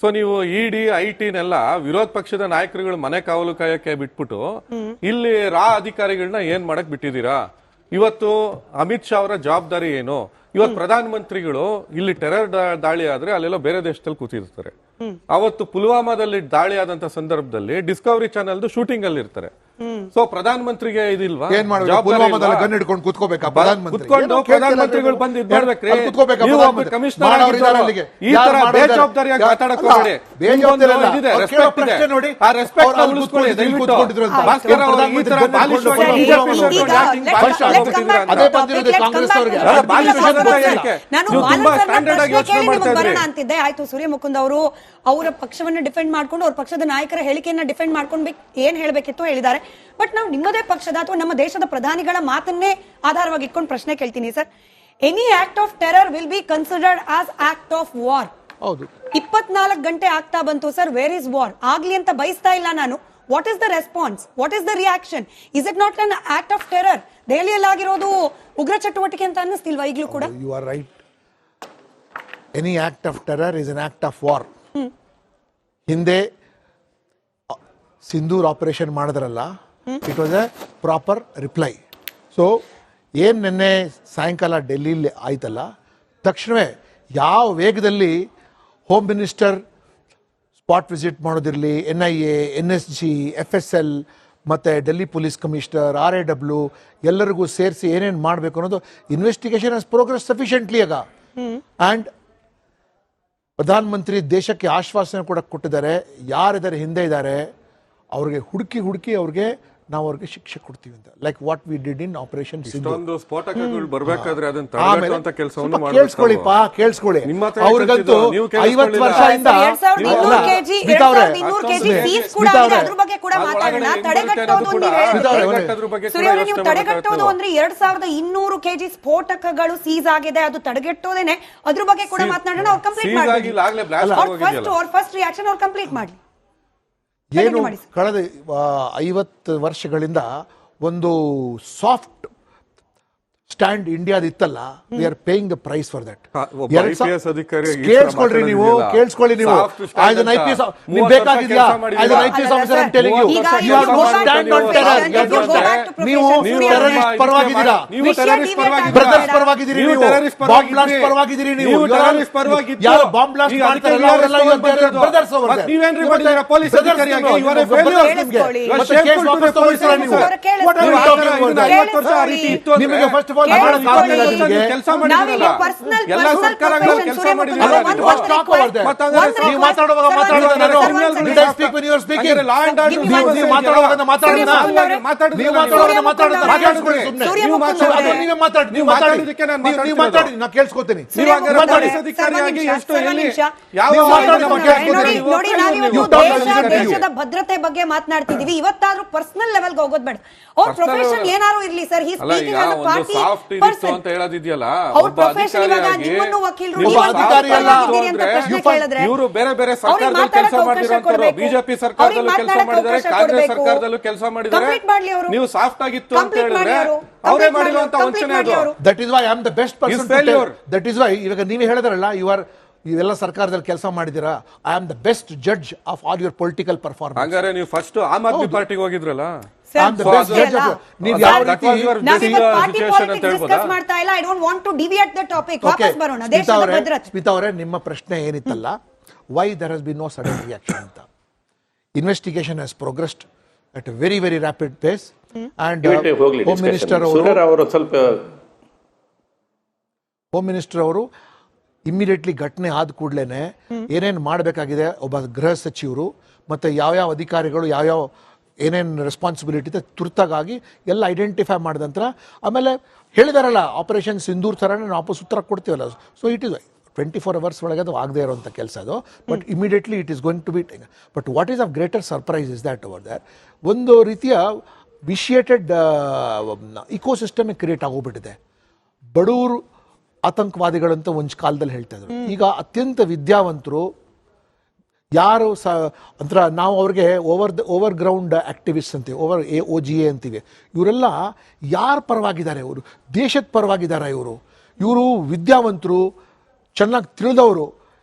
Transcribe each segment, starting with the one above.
So ನೀವು ಇಡಿ ಐಟಿನೆಲ್ಲ ವಿರೋಧ ಪಕ್ಷದ ನಾಯಕರುಗಳು ಮನೆ ಕಾವಲು ಕಾಯಕ್ಕೆ ಬಿಟ್ಬಿಟ್ಟು ಇಲ್ಲಿ ಅಧಿಕಾರಿಗಳನ್ನ ಏನ್ ಮಾಡಕ್ ಬಿಟ್ಟಿದ್ದೀರಾ? ಇವತ್ತು ಅಮಿತ್ ಶಾ ಅವರ ಜವಾಬ್ದಾರಿ ಏನು? ಇವತ್ತು ಪ್ರಧಾನ ಮಂತ್ರಿಗಳು ಇಲ್ಲಿ ಟೆರರ್ ದಾಳಿ ಆದ್ರೆ ಅಲ್ಲೆಲ್ಲ ಬೇರೆ ದೇಶದಲ್ಲಿ ಕೂತಿರ್ತಾರೆ. ಅವತ್ತು ಪುಲ್ವಾಮಾದಲ್ಲಿ ದಾಳಿ ಆದಂತ ಸಂದರ್ಭದಲ್ಲಿ ಡಿಸ್ಕವರಿ ಚಾನೆಲ್ ಶೂಟಿಂಗ್ ಅಲ್ಲಿ ಇರ್ತಾರೆ. ಸೊ ಪ್ರಧಾನ ಮಂತ್ರಿಗೆ ಇದಿಲ್ವಾ? ಗನ್ ಹಿಡ್ಕೊಂಡು ಕೂತ್ಕೋಬೇಕಾ ಕುತ್ಕೊಂಡು ಪ್ರಧಾನ ಮಂತ್ರಿಗಳು ಬಂದು ಇದ್ ಮಾಡ್ಬೇಕ್ರಿ. ಕಮಿಷನರ್ ಈ ತರ ಬೇಜವಾಬ್ದಾರಿಯಾಗಿ ಮಾತಾಡಕ್ ಹೋಗಬೇಡಿ. ಆ ರೆಸ್ಪೆಕ್ಟ್ ಉಳಿಸ್ಕೊಳ್ಳಿ ದಯವಿಟ್ಟು. ಭಾಸ್ಕರ್ ಅವರು ಈ ತರ ಬಾಲಿಶವಾಗಿ ಬಿಜೆಪಿ ಅಂತಿದ್ದೆ. ಆಯ್ತು, ಸೂರ್ಯ ಮುಕುಂದ್ ಅವರು ಅವರ ಪಕ್ಷವನ್ನ ಡಿಫೆಂಡ್ ಮಾಡ್ಕೊಂಡು ಅವ್ರ ಪಕ್ಷದ ನಾಯಕರ ಹೇಳಿಕೆಯನ್ನ ಡಿಫೆಂಡ್ ಮಾಡ್ಕೊಂಡು ಏನ್ ಹೇಳ್ಬೇಕಿತ್ತು ಹೇಳಿದ್ದಾರೆ. ಬಟ್ ನಾವು ನಿಮ್ಮದೇ ಪಕ್ಷದ ಅಥವಾ ನಮ್ಮ ದೇಶದ ಪ್ರಧಾನಿಗಳ ಮಾತನ್ನೇ ಆಧಾರವಾಗಿ ಇಟ್ಕೊಂಡು ಪ್ರಶ್ನೆ ಕೇಳ್ತೀನಿ sir. Any act of terror will be considered as act of war. 24 ಗಂಟೆ ಆಗ್ತಾ ಬಂತು ಸರ್, ವೇರ್ ಇಸ್ ವಾರ್? ಆಗ್ಲಿ ಅಂತ ಬಯಸ್ತಾ ಇಲ್ಲ ನಾನು. What is the response? What is the reaction? Is it not an act of terror? ದೆಹಲಿಯಲ್ಲಿ ಆಗಿರೋದು ಉಗ್ರ ಚಟುವಟಿಕೆ ಅಂತ ಅನ್ನಿಸ್ತಿಲ್ವಾ ಈಗಲೂ ಕೂಡ? You are right. Any act of terror is an act of war. ಹಿಂದೆ ಸಿಂಧೂರ್ ಆಪರೇಷನ್ ಮಾಡಿದ್ರಲ್ಲ, it was a proper reply. So ಏನ್ ನಿನ್ನೆ ಸಾಯಂಕಾಲ ಡೆಲ್ಲಿಲಿ ಆಯ್ತಲ್ಲ, ತಕ್ಷಣವೇ ಯಾವ ವೇಗದಲ್ಲಿ ಹೋಮ್ ಮಿನಿಸ್ಟರ್ ಸ್ಪಾಟ್ ವಿಸಿಟ್ ಮಾಡೋದಿರಲಿ, NIA, NSG, FSL ಮತ್ತು ಡೆಲ್ಲಿ ಪೊಲೀಸ್ ಕಮಿಷನರ್, RAW ಎಲ್ಲರಿಗೂ ಸೇರಿಸಿ ಏನೇನು ಮಾಡಬೇಕು ಅನ್ನೋದು ಇನ್ವೆಸ್ಟಿಗೇಷನ್ ಹಸ್ ಪ್ರೋಗ್ರೆಸ್ ಸಫಿಷಿಯೆಂಟ್ಲಿ ಆಗ. ಆ್ಯಂಡ್ ಪ್ರಧಾನ ಮಂತ್ರಿ ದೇಶಕ್ಕೆ ಆಶ್ವಾಸನೆ ಕೂಡ ಕೊಟ್ಟಿದ್ದಾರೆ. ಯಾರಿದ್ದಾರೆ ಹಿಂದೆ ಇದ್ದಾರೆ ಅವ್ರಿಗೆ ಹುಡುಕಿ ಅವ್ರಿಗೆ ನಾವು ಅವ್ರಿಗೆ ಶಿಕ್ಷೆ ಕೊಡ್ತೀವಿ ಅಂತ. Like what we did in operation Sindoor. ಸ್ಫೋಟಕಗಳು ಬರಬೇಕಾದ್ರೆ ಅದನ್ನ ತಡೆಗಟ್ಟುವಂತ ಕೆಲಸವನ್ನು ಕೇಳಿಸ್ಕೊಳ್ಳಿ. ಅವ್ರಿಗಂತೂ 50 ವರ್ಷದಿಂದ ತಡೆಗಟ್ಟೋದು ಅಂದ್ರೆ 2200 kg ಸ್ಫೋಟಕಗಳು ಸೀಸ್ ಆಗಿದೆ. ಅದು ತಡೆಗಟ್ಟೋದೇನೆ, ಅದ್ರ ಬಗ್ಗೆ ಕೂಡ ಮಾತನಾಡೋಣ. ಅವ್ರು ಕಂಪ್ಲೀಟ್ ಮಾಡಿ ಫಸ್ಟ್ ರಿಯಾಕ್ಷನ್ ಅವ್ರು ಕಂಪ್ಲೀಟ್ ಮಾಡಿ. ಏನು ಕಳೆದ 50 ವರ್ಷಗಳಿಂದ ಒಂದು ಸಾಫ್ಟ್ ಸ್ಟ್ಯಾಂಡ್ ಇಂಡಿಯಾದ ಇತ್ತಲ್ಲ, we are paying the price for that. ಕೇಳಿಸ್ಕೊಳ್ರಿ ನೀವು. ಐದನ್ IPS ಬೇಕಾಗಿದ್ಯಾ? ಐದನ್ IPS officer I telling you, you are no stand on terror. ನೀವು ಟೆರರಿಸ್ಟ್ ಪರವಾಗಿದ್ದೀರಾ, ಬ್ರದರ್ಸ್ ಪರವಾಗಿದ್ದೀರಿ, ನೀವು ಬಾಂಬ್ ಬ್ಲಾಸ್ಟ್ ಪರವಾಗಿದ್ದೀರಿ. ನೀವು ಯಾರು ಬಾಂಬ್ ಬ್ಲಾಸ್ಟ್ ಮಾಡ್ತಾರಲ್ಲ ಅವರೆಲ್ಲ ಬ್ರದರ್ಸ್ ಅವರು. ನೀವೇನ್ರಿ ಮಾಡಿದ್ದೀರಾ ಪೊಲೀಸ್ ಅಧಿಕಾರಿಯಾಗಿ? You are a failure. ಮತ್ತೆ ಕೇಸ್ ವಾಪಸ್ ತಗೊಳ್ಳಿಸ್ತೀರಾ ನೀವು? ನಿಮಗೆ ಫಸ್ಟ್ ಆಫ್ ಆಲ್ ಕೆಲಸ ಮಾಡಿದ್ದೀರಾ? ಎಲ್ಲ ಸರ್ಕಾರಗಳು ಕೆಲಸ ಮಾಡಿದ್ದೀರಾ? ನೀವು ಮಾತಾಡುವಾಗ ಕೇಳಿಸ್ಕೊತೀನಿ. ದೇಶದ ಭದ್ರತೆ ಬಗ್ಗೆ ಮಾತಾಡ್ತಿದೀವಿ. ಇವತ್ತಾದ್ರೂ ಪರ್ಸನಲ್ ಲೆವೆಲ್ಗೆ ಹೋಗೋದು ಬೇಡ. ಅವ್ರ ಪ್ರೊಫೆಷನ್ ಏನಾದ್ರು ಇರ್ಲಿ ಸರ್. ಅಂತ ಹೇಳೋದಿದೆಯಲ್ಲ, ಇವರು ಬೇರೆ ಬೇರೆ ಸರ್ಕಾರದಲ್ಲಿ ಕೆಲಸ ಮಾಡಿರೋಂಥವ್ರು. ಬಿಜೆಪಿ ಸರ್ಕಾರದಲ್ಲೂ ಕೆಲಸ ಮಾಡಿದ್ದಾರೆ, ಕಾಂಗ್ರೆಸ್ ಸರ್ಕಾರದಲ್ಲೂ ಕೆಲಸ ಮಾಡಿದ್ದಾರೆ. ನೀವು ಸಾಫ್ಟ್ ಆಗಿತ್ತು ಅಂತ ಹೇಳಿದ್ರೆ ಅವರೇ ಮಾಡಿರುವಂತ ವಂಚನೆ ಅದು. That is why I am the best person. That is why ಇವಾಗ ನೀವು ಹೇಳಿದ್ರಲ್ಲ, ಇವೆಲ್ಲ ಸರ್ಕಾರದಲ್ಲಿ ಕೆಲಸ ಮಾಡಿದಿರಾ, I am the best judge of all your political performance. ಹಂಗಾರೆ ನೀವು ಫಸ್ಟ್ ಆಮ್ ಆದ್ಮಿ ಪಾರ್ಟಿಗೆ ಹೋಗಿದ್ರಲ್ಲ, ಸ್ಮಿತಾ ಅವರೇ, ನಿಮ್ಮ ಪ್ರಶ್ನೆ ಏನಿತ್ತಲ್ಲ, why there has been no sudden reaction ಅಂತ. Investigation has progressed at a very very rapid pace. And home minister ಅವರು ಇಮ್ಮಿಡಿಯೇಟ್ಲಿ ಘಟನೆ ಆದ ಕೂಡಲೇ ಏನೇನು ಮಾಡಬೇಕಾಗಿದೆ, ಒಬ್ಬ ಗೃಹ ಸಚಿವರು ಮತ್ತು ಯಾವ್ಯಾವ ಅಧಿಕಾರಿಗಳು ಯಾವ್ಯಾವ ಏನೇನು ರೆಸ್ಪಾನ್ಸಿಬಿಲಿಟಿ ಇದೆ ತುರ್ತಾಗಿ ಎಲ್ಲ ಐಡೆಂಟಿಫೈ ಮಾಡಿದ ನಂತರ, ಆಮೇಲೆ ಹೇಳಿದಾರಲ್ಲ ಆಪರೇಷನ್ ಸಿಂಧೂರ್ ಥರನೇ ನಾವು ವಾಪಸ್ ಉತ್ತರ ಕೊಡ್ತೀವಲ್ಲ. ಸೊ ಇಟ್ ಇಸ್ 24 hours ಒಳಗೆ ಅದು ಆಗದೆ ಇರೋಂಥ ಕೆಲಸ ಅದು. But immediately it is going to be. But what is of greater surprise is that over that ಒಂದು ರೀತಿಯ ವಿಶಿಯೇಟೆಡ್ ಇಕೋಸಿಸ್ಟಮ್ ಕ್ರಿಯೇಟ್ ಆಗೋಗ್ಬಿಟ್ಟಿದೆ. ಬಡವರು ಆತಂಕವಾದಿಗಳಂತ ಒಂದು ಕಾಲದಲ್ಲಿ ಹೇಳ್ತಾ ಇದ್ರು. ಈಗ ಅತ್ಯಂತ ವಿದ್ಯಾವಂತರು ಯಾರು ಅಂತರ ನಾವು ಅವ್ರಿಗೆ ಓವರ್ ಗ್ರೌಂಡ್ ಆಕ್ಟಿವಿಸ್ಟ್ ಅಂತೀವಿ, OGA ಅಂತೀವಿ. ಇವರೆಲ್ಲ ಯಾರ ಪರವಾಗಿದ್ದಾರೆ? ಇವರು ದೇಶದ ಪರವಾಗಿದ್ದಾರೆ. ಇವರು ವಿದ್ಯಾವಂತರು, ಚೆನ್ನಾಗಿ ತಿಳಿದವರು.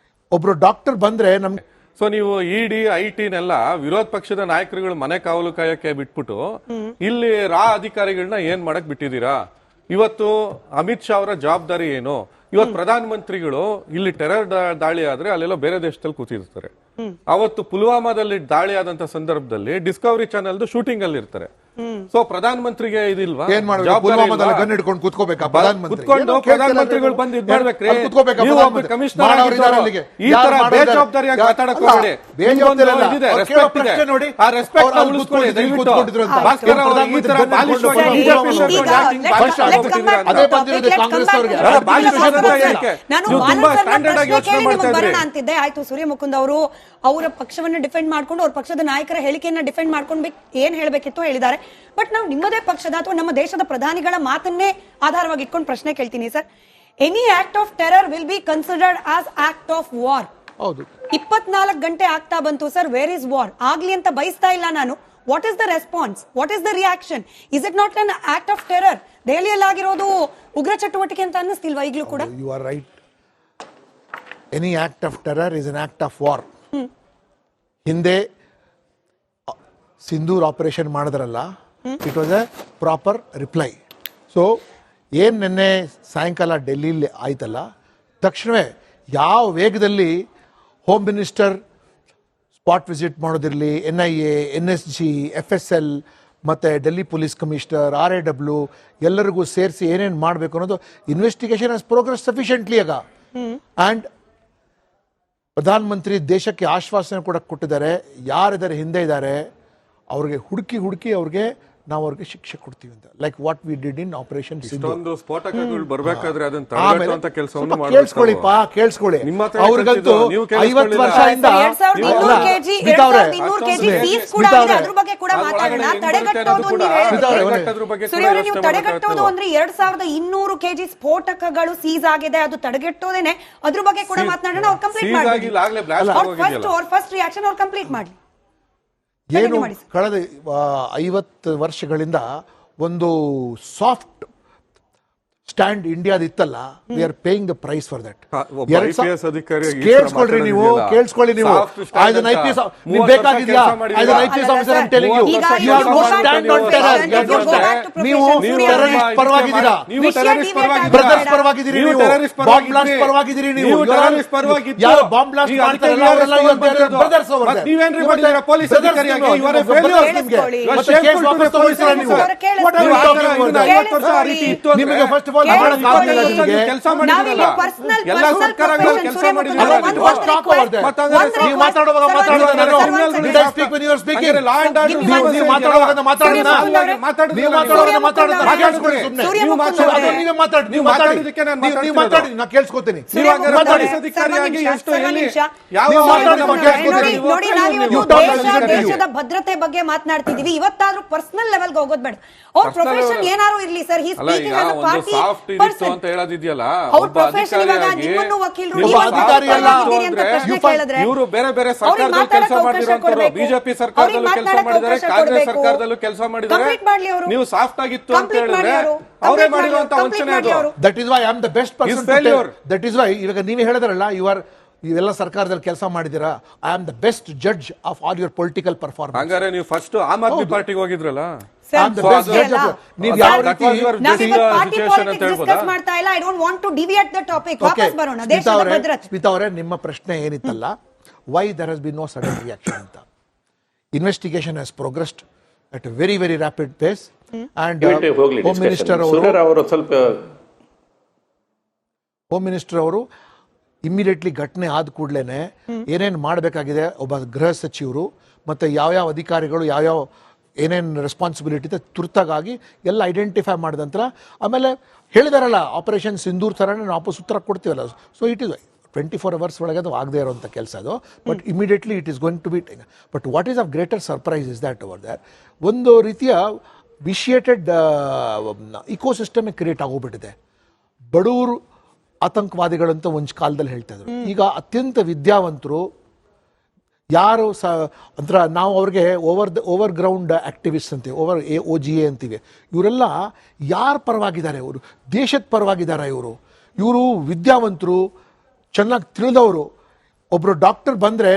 ಒಬ್ಬರು ಡಾಕ್ಟರ್ ಬಂದರೆ ನಮ್ಗೆ ಸೊ ನೀವು ಇಡಿ ಐಟಿನೆಲ್ಲ ವಿರೋಧ ಪಕ್ಷದ ನಾಯಕರುಗಳು ಮನೆ ಕಾವಲು ಕಾಯಕ್ಕೆ ಬಿಟ್ಬಿಟ್ಟು ಇಲ್ಲಿ ಅಧಿಕಾರಿಗಳನ್ನ ಏನ್ ಮಾಡಕ್ ಬಿಟ್ಟಿದ್ದೀರಾ? ಇವತ್ತು ಅಮಿತ್ ಶಾ ಅವರ ಜವಾಬ್ದಾರಿ ಏನು? ಇವತ್ತು ಪ್ರಧಾನ ಮಂತ್ರಿಗಳು ಇಲ್ಲಿ ಟೆರರ್ ದಾಳಿ ಆದ್ರೆ ಅಲ್ಲೆಲ್ಲೋ ಬೇರೆ ದೇಶದಲ್ಲಿ ಕೂತಿರ್ತಾರೆ. ಅವತ್ತು ಪುಲ್ವಾಮಾದಲ್ಲಿ ದಾಳಿ ಆದಂತ ಸಂದರ್ಭದಲ್ಲಿ ಡಿಸ್ಕವರಿ ಚಾನೆಲ್ ಶೂಟಿಂಗ್ ಅಲ್ಲಿ ಇರ್ತಾರೆ. ಸೊ ಪ್ರಧಾನ ಮಂತ್ರಿಗೆ ಇದಿಲ್ವಾ? ಏನ್ ಮಾಡ್ಬೇಕು? ಪುಲ್ವಾಮಾದಲ್ಲಿ ಗನ್ ಹಿಡ್ಕೊಂಡು ಕೂತ್ಕೋಬೇಕಾ ಪ್ರಧಾನ ಮಂತ್ರಿ? ಕುತ್ಕೊಂಡು ಪ್ರಧಾನ ಮಂತ್ರಿಗಳು ಬಂದು ಇದ್ ಮಾಡ್ಬೇಕ್ರಿ. ಕೂತ್ಕೋಬೇಕಾ? ನೀವು ಒಬ್ಬ ಕಮಿಷನರ್ ಆಗಿದ್ದವರು ಈ ತರ ಬೇಜವಾಬ್ದಾರಿಯಾಗಿ ಮಾತಾಡಕ್ ಹೋಗಬೇಡಿ. ಇದೆ ರೆಸ್ಪೆಕ್ಟ್ ಇದೆ ನೋಡಿ, ಆ ರೆಸ್ಪೆಕ್ಟ್ ಉಳಿಸ್ಕೊಳ್ಳಿ ದಯವಿಟ್ಟು. ಭಾಸ್ಕರ್ ಅವರು ಈ ತರ ಬಾಲಿಶವಾಗಿ ಬಿಜೆಪಿ ಸರ್ಕಾರ ಯಾಕಿಂಗ್ ಬಾಲಿಶವಾಗಿದ್ದೀರಾ? ಅದೇ ಬಂದಿರೋದು ಕಾಂಗ್ರೆಸ್ ಅವರಿಗೆ. ಬಾಲಿಶವಾದ ಯಾಕೆ? ನೀವು ತುಂಬಾ ಸ್ಟ್ಯಾಂಡರ್ಡ್ ಆಗಿ ಯೋಚನೆ ಮಾಡ್ತಾ ಇದ್ದೀರಿ. ಅಂತಿದ್ದೆ. ಆಯ್ತು, ಸೂರ್ಯ ಮುಕುಂದ್ ಅವರು ಅವರ ಪಕ್ಷವನ್ನ ಡಿಫೆಂಡ್ ಮಾಡ್ಕೊಂಡು ಅವ್ರ ಪಕ್ಷದ ನಾಯಕರ ಹೇಳಿಕೆಯನ್ನ ಡಿಫೆಂಡ್ ಮಾಡ್ಕೊಂಡು ಏನ್ ಹೇಳ್ಬೇಕಿತ್ತು ಹೇಳಿದ್ದಾರೆ. ಬಟ್ ನಾವು ನಿಮ್ಮದೇ ಪಕ್ಷದ ಅಥವಾ ನಮ್ಮ ದೇಶದ ಪ್ರಧಾನಿಗಳ ಮಾತನ್ನೇ ಆಧಾರವಾಗಿ ಇಟ್ಕೊಂಡು ಪ್ರಶ್ನೆ ಕೇಳ್ತೀನಿ sir. Any act of terror will be considered as act of war. ಹೌದು, 24 ಗಂಟೆ ಆಗ್ತಾ ಬಂತು ಸರ್. Where is war? ಆಗ್ಲಿ ಅಂತ ಬಯಸ್ತಾ ಇಲ್ಲ ನಾನು. What is the response? What is the reaction? Is it not an act of terror? ದೆಹಲಿಯಲ್ಲಿ ಆಗಿರೋದು ಉಗ್ರ ಚಟುವಟಿಕೆ ಅಂತ ಅನ್ನಿಸ್ತಿಲ್ವಾ ಈಗಲೂ ಕೂಡ? You are right. Any act of terror is an act of war. ಹಿಂದೆ ಸಿಂಧೂರ್ ಆಪರೇಷನ್ ಮಾಡಿದ್ರಲ್ಲ, it was a proper reply. So ಏನು ನಿನ್ನೆ ಸಾಯಂಕಾಲ ಡೆಲ್ಲಿಲಿ ಆಯ್ತಲ್ಲ, ತಕ್ಷಣವೇ ಯಾವ ವೇಗದಲ್ಲಿ ಹೋಮ್ ಮಿನಿಸ್ಟರ್ ಸ್ಪಾಟ್ ವಿಸಿಟ್ ಮಾಡೋದಿರಲಿ, NIA, NSG, FSL ಮತ್ತು ಡೆಲ್ಲಿ ಪೊಲೀಸ್ ಕಮಿಷನರ್, RAW ಎಲ್ಲರಿಗೂ ಸೇರಿಸಿ ಏನೇನು ಮಾಡಬೇಕು ಅನ್ನೋದು ಇನ್ವೆಸ್ಟಿಗೇಷನ್ ಹ್ಯಾಸ್ ಪ್ರೋಗ್ರೆಸ್ ಸಫಿಷಿಯೆಂಟ್ಲಿ ಆಗ. ಆ್ಯಂಡ್ ಪ್ರಧಾನ ಮಂತ್ರಿ ದೇಶಕ್ಕೆ ಆಶ್ವಾಸನೆ ಕೂಡ ಕೊಟ್ಟಿದ್ದಾರೆ. ಯಾರಿದ್ದಾರೆ ಹಿಂದೆ ಇದ್ದಾರೆ ಅವ್ರಿಗೆ ಹುಡುಕಿ ಅವ್ರಿಗೆ ನಾವು ಅವ್ರಿಗೆ ಶಿಕ್ಷೆ ಕೊಡ್ತೀವಿ ಅಂತ. Like what we did in operation ಇಷ್ಟೊಂದು ಸ್ಫೋಟಕಗಳು ಬರ್ಬೇಕಾದ್ರೆ ಅದನ್ನ ತಡೆಗಟ್ಟುವಂತ ಕೆಲಸವನ್ನು ಕೇಳಿಸ್ಕೊಳ್ಳಿ. ಅವ್ರಿಗಂತೂ 50 ವರ್ಷದಿಂದ ತಡೆಗಟ್ಟೋದು ಅಂದ್ರೆ 2200 kg ಸ್ಫೋಟಕಗಳು ಸೀಸ್ ಆಗಿದೆ. ಅದು ತಡೆಗಟ್ಟೋದೇನೆ, ಅದ್ರ ಬಗ್ಗೆ ಕೂಡ ಮಾತನಾಡೋಣ. ಅವ್ರು ಕಂಪ್ಲೀಟ್ ಮಾಡಿ ಫಸ್ಟ್ ರಿಯಾಕ್ಷನ್ ಅವ್ರು ಕಂಪ್ಲೀಟ್ ಮಾಡಿ. ಏನು ಕಳೆದ 50 ವರ್ಷಗಳಿಂದ ಒಂದು ಸಾಫ್ಟ್ ಸ್ಟ್ಯಾಂಡ್ ಇಂಡಿಯಾದಿತ್ತಲ್ಲ, we are paying the price for that. ಕೇಳಿಸ್ಕೊಳ್ಳಿ ನೀವು ಐದನ್ IPS ಬೇಕಾಗಿದೆಯಾ? ಐದನ್ IPS officer I telling you, you are no stand on terror. ನೀವು ಟೆರರಿಸ್ಟ್ ಪರವಾಗಿದ್ದೀರಾ, ಬ್ರದರ್ಸ್ ಪರವಾಗಿದ್ದೀರಿ, ನೀವು ಬಾಂಬ್ ಬ್ಲಾಸ್ಟ್ ಪರವಾಗಿದ್ದೀರಿ. ನೀವು ಯಾರು ಬಾಂಬ್ ಬ್ಲಾಸ್ಟ್ ಮಾಡ್ತಾರಲ್ಲ ಅವರೆಲ್ಲ ಬ್ರದರ್ಸ್ ಅವರು. ನೀವೇನ್ರಿ ಮಾಡಿದ್ದೀರಾ ಪೊಲೀಸ್ ಅಧಿಕಾರಿಯಾಗಿ? You are a failure. ಮತ್ತೆ ಕೇಸ್ ವಾಪಸ್ ತಗೊಳ್ತೀರಾ ನೀವು? ನಿಮಗೆ ಫಸ್ಟ್ ಆಫ್ ಆಲ್ ಕೆಲಸ ಮಾಡಿದ್ರಲ್ಲ, ಎಲ್ಲ ಸರ್ಕಾರಗಳು ಕೆಲಸ ಮಾಡಿದ್ರಲ್ಲ. ನೀವು ಮಾತಾಡುವಾಗ ಕೇಳಿಸ್ಕೊತೀನಿ. ದೇಶದ ಭದ್ರತೆ ಬಗ್ಗೆ ಮಾತನಾಡ್ತಿದೀವಿ. ಇವತ್ತಾದ್ರೂ ಪರ್ಸನಲ್ ಲೆವೆಲ್ಗೆ ಹೋಗೋದು ಬೇಡ. ಅವ್ರ ಪ್ರೊಫೆಷನ್ ಏನಾರು ಇರ್ಲಿ sir. He speaking as a party person. ಅಂತ ಹೇಳೋದಿದೆಯಲ್ಲ, ಅವ್ರ ಪ್ರೊಫೆಷನ್ ಇವಾಗ ನಿಮ್ಮನ್ನು ವಕೀಲರು ಇವರು ಬೇರೆ ಬೇರೆ ಸರ್ಕಾರದಲ್ಲಿ ಕೆಲಸ ಮಾಡಿರೋಂಥವ್ರು, ಬಿಜೆಪಿ ಸರ್ಕಾರದಲ್ಲೂ ಕೆಲಸ ಮಾಡಿದ್ದಾರೆ, ಕಾಂಗ್ರೆಸ್ ಸರ್ಕಾರದಲ್ಲೂ ಕೆಲಸ ಮಾಡಿದ್ದಾರೆ. ನೀವು ಸಾಫ್ಟ್ ಆಗಿತ್ತು ಅಂತ ಹೇಳಿದ್ರೆ ಅವರೇ ಮಾಡಿರುವಂತ ವಂಚನೆ ಅದು. That is why I am the best person. That is why ಇವಾಗ ನೀವು ಹೇಳಿದ್ರಲ್ಲ, ಇವೆಲ್ಲ ಸರ್ಕಾರದಲ್ಲಿ ಕೆಲಸ ಮಾಡಿದಿರಾ, I am the best judge of all your political performance. ಹಂಗಾರೆ ನೀವು ಫಸ್ಟ್ ಆಮ್ ಆದ್ಮಿ ಪಾರ್ಟಿಗೆ ಹೋಗಿದ್ರಲ್ಲ, ನೀವು ಯಾವ ರೀತಿ ಸ್ಮಿತಾ ಅವರೇ, ನಿಮ್ಮ ಪ್ರಶ್ನೆ ಏನಿತ್ತಲ್ಲ, why there has been no sudden reaction ಅಂತ. Investigation has progressed at a very very rapid pace. And home minister ಅವರು ಇಮ್ಮಿಡಿಯೇಟ್ಲಿ ಘಟನೆ ಆದ ಕೂಡಲೇ ಏನೇನು ಮಾಡಬೇಕಾಗಿದೆ ಒಬ್ಬ ಗೃಹ ಸಚಿವರು ಮತ್ತು ಯಾವ್ಯಾವ ಅಧಿಕಾರಿಗಳು ಯಾವ್ಯಾವ ಏನೇನು ರೆಸ್ಪಾನ್ಸಿಬಿಲಿಟಿ ಇದೆ ತುರ್ತಾಗಿ ಎಲ್ಲ ಐಡೆಂಟಿಫೈ ಮಾಡಿದ ನಂತರ ಆಮೇಲೆ ಹೇಳಿದಾರಲ್ಲ, ಆಪರೇಷನ್ ಸಿಂಧೂರ್ ಥರನೇ ನಾವು ವಾಪಸ್ ಉತ್ತರ ಕೊಡ್ತೀವಲ್ಲ. ಸೊ ಇಟ್ ಇಸ್ 24 hours ಒಳಗೆ ಅದು ಆಗದೆ ಇರೋಂಥ ಕೆಲಸ ಅದು. But immediately it is going to be. But what is of greater surprise is that over that ಒಂದು ರೀತಿಯ ವಿಶಿಯೇಟೆಡ್ ಇಕೋಸಿಸ್ಟಮೇ ಕ್ರಿಯೇಟ್ ಆಗೋಗ್ಬಿಟ್ಟಿದೆ. ಬಡವರು ಆತಂಕವಾದಿಗಳಂತ ಒಂದು ಕಾಲದಲ್ಲಿ ಹೇಳ್ತಾ ಇದ್ರು. ಈಗ ಅತ್ಯಂತ ವಿದ್ಯಾವಂತರು ಯಾರು ಅಂತರ ನಾವು ಅವ್ರಿಗೆ ಓವರ್ ಗ್ರೌಂಡ್ ಆಕ್ಟಿವಿಸ್ಟ್ ಅಂತೀವಿ, OGA ಅಂತೀವಿ. ಇವರೆಲ್ಲ ಯಾರ ಪರವಾಗಿದ್ದಾರೆ? ಇವರು ದೇಶದ ಪರವಾಗಿದ್ದಾರೆ. ಇವರು ವಿದ್ಯಾವಂತರು, ಚೆನ್ನಾಗಿ ತಿಳಿದವರು. ಒಬ್ಬರು ಡಾಕ್ಟರ್ ಬಂದರೆ